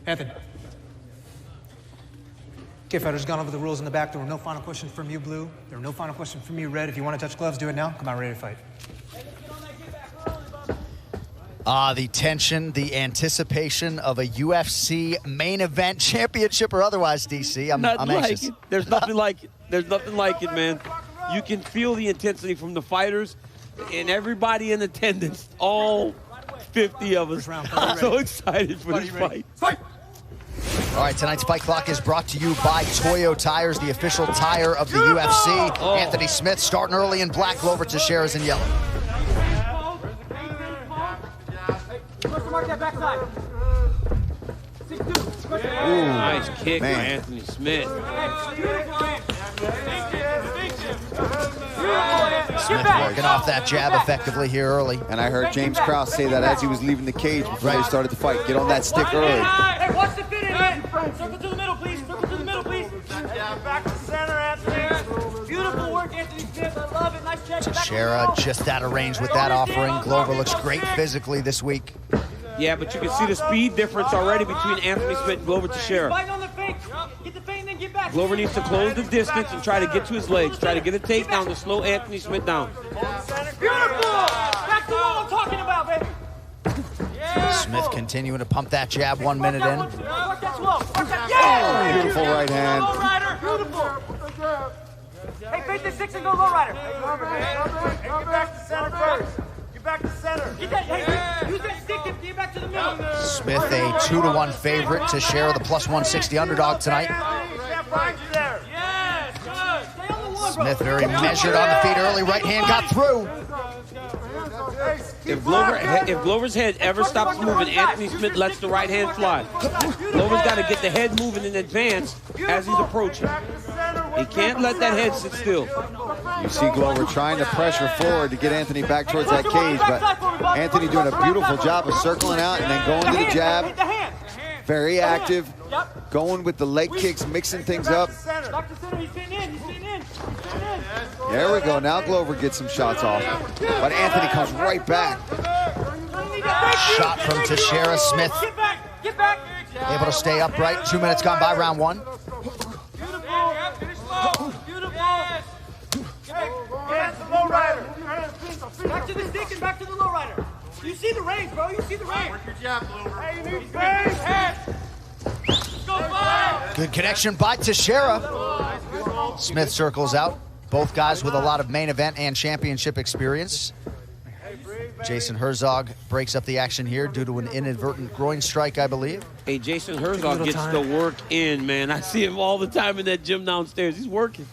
Anthony. Okay, fighters, gone over the rules in the back. There were no final questions from you, Blue. There were no final questions from you, Red. If you want to touch gloves, do it now. Come on, ready to fight. The tension, the anticipation of a UFC main event, championship or otherwise, DC. I'm anxious. Like it. There's nothing like it. There's nothing like it, man. You can feel the intensity from the fighters and everybody in attendance, all 50 of us. I'm so excited for this fight. All right, tonight's Fight Clock is brought to you by Toyo Tires, the official tire of the UFC. Anthony Smith starting early in black, Glover Teixeira's in yellow. Ooh, nice kick by Anthony Smith. Smith working off that jab effectively here early. And I heard James Krause say that as he was leaving the cage before they started the fight. Get on that stick early. Hey, watch the fit in. Circle to the middle, please. Circle to the middle, please. Back to center, Anthony. Beautiful work, Anthony Smith. I love it. Nice check. Teixeira just out of range with that offering. Glover looks great physically this week. Yeah, but you can see the speed difference already between Anthony Smith and Glover Teixeira. Glover needs to close the distance and try to get to his legs. Try to get a takedown to slow Anthony Smith down. Beautiful! Back to what I'm talking about, baby. Smith continuing to pump that jab 1 minute in. Work that slow. Work that. Beautiful right hand. Low rider. Beautiful. Hey, fake the 6 and go low rider. Hey, get back to center first. Get back to center. Get that. Hey, use that stick and get back to the middle. Smith a 2-1 favorite. Teixeira the plus 160 underdog tonight. Smith very measured on the feet early. Right hand got through. If Glover's head ever stops moving, Anthony Smith lets the right hand fly. Glover's got to get the head moving in advance as he's approaching. He can't let that head sit still. You see Glover trying to pressure forward to get Anthony back towards that cage, but Anthony doing a beautiful job of circling out and then going to the jab. Very active, going with the leg kicks, mixing things up. There we go. Now Glover gets some shots off, but Anthony comes right back. Shot from Teixeira. Smith able to stay upright. 2 minutes gone by, round one. Back to the stick and back to the low rider. You see the range, bro. You see the range. Work your jab, Glover. Hey, you need space. Good connection by Teixeira. Smith circles out. Both guys with a lot of main event and championship experience. Jason Herzog breaks up the action here due to an inadvertent groin strike, I believe. Hey, Jason Herzog gets the work in, man. I see him all the time in that gym downstairs. He's working.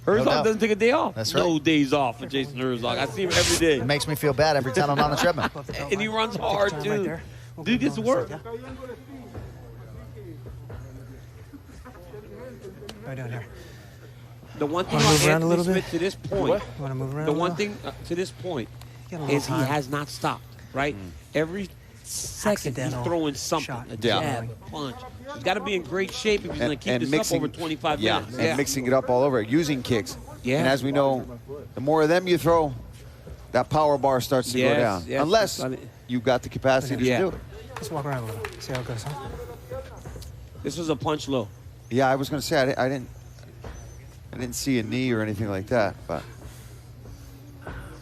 Herzog doesn't take a day off. That's right. No days off for Jason Herzog. I see him every day. It makes me feel bad every time I'm on the treadmill. And he runs hard, too. Dude gets to work. Right down here. The one thing about Anthony Smith to this point, the one thing to this point is he has not stopped, right? Every second he's throwing something, a jab, a punch. He's got to be in great shape if he's going to keep this up over 25 minutes. And mixing it up all over, using kicks. Yeah. And as we know, the more of them you throw, that power bar starts to go down. Unless you've got the capacity to do it. Let's walk around a little, see how it goes, huh? This was a punch low. Yeah, I was going to say, I didn't see a knee or anything like that, but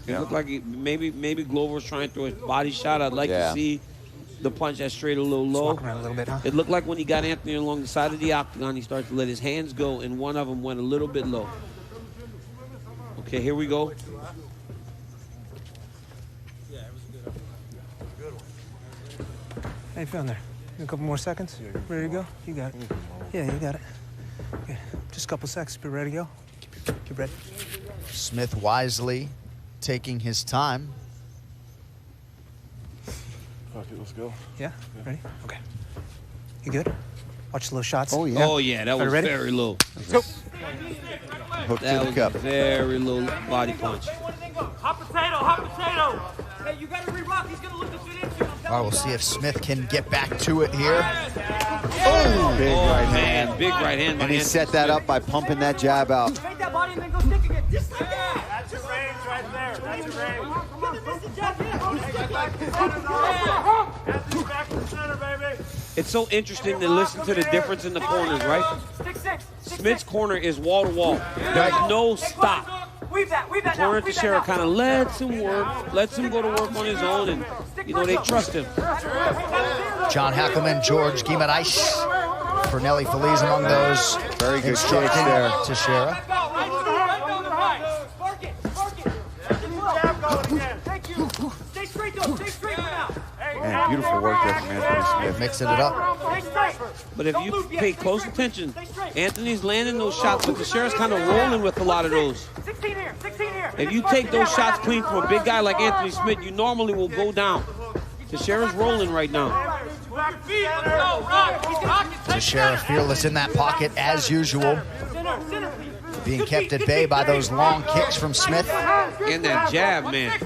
it looked like maybe Glover was trying to throw his body shot. I'd like to see the punch that straight a little low. Walk around a little bit, huh? It looked like when he got Anthony along the side of the octagon, he started to let his hands go, and one of them went a little bit low. Okay, here we go. How you feeling there? A couple more seconds? Ready to go? You got it. Yeah, you got it. Okay. Just a couple seconds. Be ready to go. Keep ready. Smith wisely taking his time. Fuck it, let's go. Yeah? Ready? Okay. You good? Watch the low shots. Oh, yeah. Oh, yeah, that was very low. Hook That to the cup. was a very low body punch. Hot potato, hot potato. Hey, you got to re-rock. He's going to look to fit into. All right, we'll see if Smith can get back to it here. Oh, big right hand. Man, big right hand. And he set that up by pumping that jab out. Take that body and then go stick again. Just like that. That's your range right there. That's your range. Get the jab in. Back to center, baby. It's so interesting to listen to the difference in the corners, right? Smith's corner is wall to wall. There's no stop. The corner to Teixeira kind of lets him work, lets him go to work on his own, and they trust him. John Hackelman, George Guimaraes, for Nelly Feliz among those. Very good kicks there. Teixeira. Stay straight though, stay straight now. Man, beautiful work there from Anthony Smith. Mixing it up. But if you pay close attention, Anthony's landing those shots, but Teixeira's kind of rolling with a lot of those. 16 here, 16 here. If you take those shots clean from a big guy like Anthony Smith, you normally will go down. Teixeira's rolling right now. Teixeira fearless in that pocket as usual. Being kept at bay by those long kicks from Smith. And that jab, man.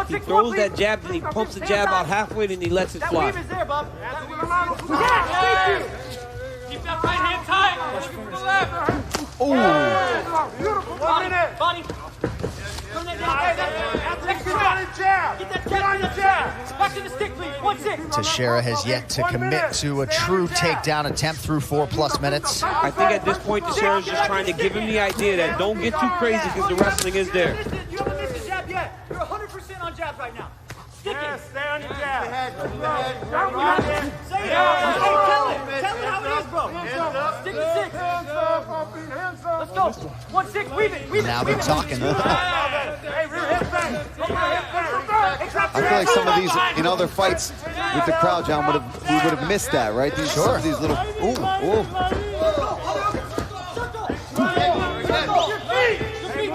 He throws that jab, and he pumps the jab out halfway, and he lets it fly. Keep that right hand tight. Push from the left. Oh. Body. Get that jab. Back to the stick, please. 1-6. Teixeira has yet to commit to a true takedown attempt through 4+ minutes. I think at this point, Teixeira's just trying to give him the idea that don't get too crazy because the wrestling is there. You haven't missed a jab yet. You're 100% on jabs right now. Stick it. Stay on your jab. Say it. Tell it how it is, bro. Stick to 6. Let's go. 1-6. Weave it. Now they're talking. I feel like some of these in other fights with the crowd, John, we would have missed that, right? These little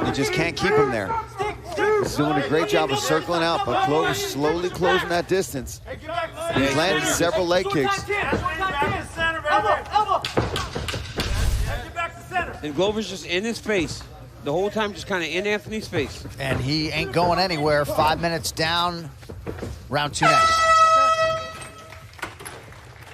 You just can't keep him there. He's doing a great job of circling out, but Glover's slowly closing that distance. He's landed several leg kicks. And Glover's just in his face. The whole time just kind of in Anthony's face. And he ain't going anywhere. 5 minutes down. Round 2 next.